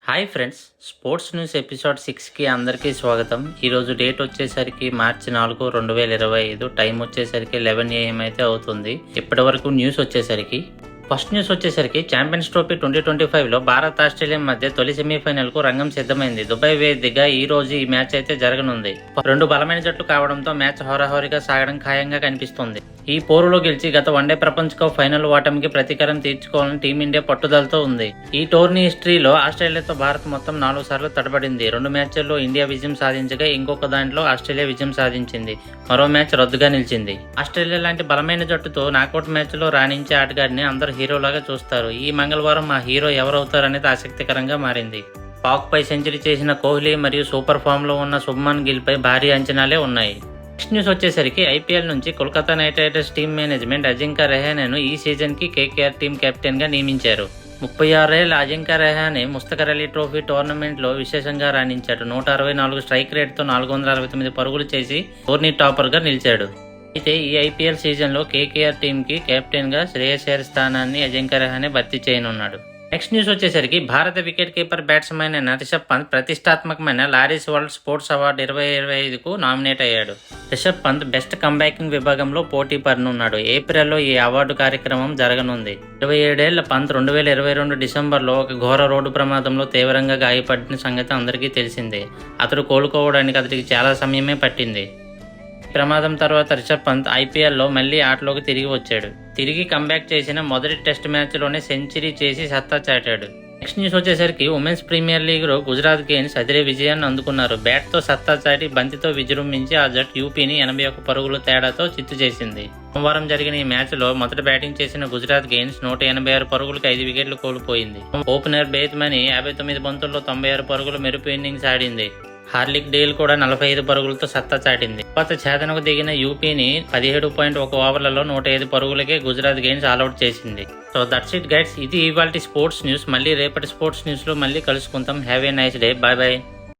Hi friends, sports news episode 6కి అందరికీ స్వాగతం. ఈరోజు డేట్ వచ్చేసరికి మార్చి 4, 2025. టైం వచ్చేసరికి 11 AM అయితే అవుతుంది. ఇప్పటి వరకు న్యూస్ వచ్చేసరికి ఫస్ట్ న్యూస్ వచ్చేసరికి ఛాంపియన్స్ ట్రోఫీ 2025లో భారత్ ఆస్ట్రేలియా మధ్య తొలి సెమీఫైనల్ కు రంగం సిద్ధమైంది. దుబాయ్ వేదికగా ఈ రోజు ఈ మ్యాచ్ అయితే జరగనుంది. రెండు బలమైన జట్లు కావడంతో మ్యాచ్ హోరాహోరీగా సాగడం ఖాయంగా కనిపిస్తుంది. ఈ పోరులో గెలిచి గత వన్డే ప్రపంచ కప్ ఫైనల్ ఓటమికి ప్రతీకారం తీర్చుకోవాలని టీమిండియా పట్టుదలతో ఉంది. ఈ టోర్నీ హిస్టరీలో ఆస్ట్రేలియాతో భారత్ మొత్తం 4 సార్లు తడబడింది. 2 మ్యాచ్ల్లో ఇండియా విజయం సాధించగా ఇంకొక దాంట్లో ఆస్ట్రేలియా విజయం సాధించింది. మరో మ్యాచ్ రద్దుగా నిలిచింది. ఆస్ట్రేలియా లాంటి బలమైన జట్టుతో నాకౌట్ మ్యాచ్ లో రాణించే ఆటగాడిని అందరూ హీరోలాగా చూస్తారు. ఈ మంగళవారం ఆ హీరో ఎవరవుతారనేది ఆసక్తికరంగా మారింది. పాక్ పై సెంచరీ చేసిన కోహ్లీ మరియు సూపర్ ఫామ్ లో ఉన్న శుభ్మన్ గిల్ పై భారీ అంచనాలే ఉన్నాయి. నెక్స్ట్ న్యూస్ వచ్చేసరికి ఐపీఎల్ నుంచి Kolkata knight riders team management Ajinkya రహానెను ఈ సీజన్ కి కేకేఆర్ టీమ్ కెప్టెన్ గా నియమించారు. 36 ఏళ్ల అజింక్య రహానె ముస్తకర్ అలీ ట్రోఫీ టోర్నమెంట్ లో విశేషంగా రాణించాడు. 164 స్ట్రైక్ రేట్ తో 469 పరుగులు చేసి టోర్నీ టాపర్ గా నిలిచాడు. అయితే ఈ ఐపీఎల్ సీజన్ లో కేకేఆర్ టీమ్ కి కెప్టెన్ గా శ్రేయస్ అయ్యర్ స్థానాన్ని అజింక్య రహానె భర్తీ చేయనున్నాడు. నెక్స్ట్ న్యూస్ వచ్చేసరికి భారత వికెట్ కీపర్ బ్యాట్స్మెన్ అయిన రిషబ్ పంత్ ప్రతిష్టాత్మకమైన లారీస్ వరల్డ్ స్పోర్ట్స్ అవార్డు 2025కు నామినేట్ అయ్యాడు. రిషబ్ పంత్ బెస్ట్ కంబ్యాకింగ్ విభాగంలో పోటీ పడనున్నాడు. ఏప్రిల్లో ఈ అవార్డు కార్యక్రమం జరగనుంది. 27 ఏళ్ల పంత్ 2022 డిసెంబర్లో ఒక ఘోర రోడ్డు ప్రమాదంలో తీవ్రంగా గాయపడిన సంగతి అందరికీ తెలిసిందే. అతడు కోలుకోవడానికి అతడికి చాలా సమయమే పట్టింది. ప్రమాదం తర్వాత రిషబ్ పంత్ ఐపీఎల్లో మళ్లీ ఆటలోకి తిరిగి వచ్చాడు. తిరిగి కంబ్యాక్ చేసిన మొదటి టెస్ట్ మ్యాచ్లోనే సెంచరీ చేసి సత్తా చాటాడు. నెక్స్ట్ న్యూస్ వచ్చేసరికి ఉమెన్స్ ప్రీమియర్ లీగ్లో గుజరాత్ గెయిన్స్ అదిరే విజయాన్ని అందుకున్నారు. బ్యాట్తో సత్తా చాటి బంతితో విజృంభించి ఆ జట్టు యూపీని 81 పరుగుల తేడాతో చిత్తు చేసింది. సోమవారం జరిగిన ఈ మ్యాచ్లో మొదట బ్యాటింగ్ చేసిన గుజరాత్ గెయిన్స్ 186 పరుగులకు 5 వికెట్లు కోల్పోయింది. ఓపెనర్ బేత్మని 59 బంతుల్లో 96 పరుగుల మెరుపు ఇన్నింగ్స్ ఆడింది. హార్లిక్ డేల్ కూడా 45 పరుగులతో సత్తా చాటింది. తర్వాత ఛేదనకు దిగిన యూపీని 17.1 ఓవర్లలో 105 పరుగులకే గుజరాత్ గెయిన్స్ ఆల్అౌట్ చేసింది. So that's it guides. ఇది ఇవాల్టి స్పోర్ట్స్ న్యూస్. మళ్ళీ రేపటి స్పోర్ట్స్ న్యూస్ లో మళ్ళీ కలుసుకుంటాం. Have a nice day. Bye bye.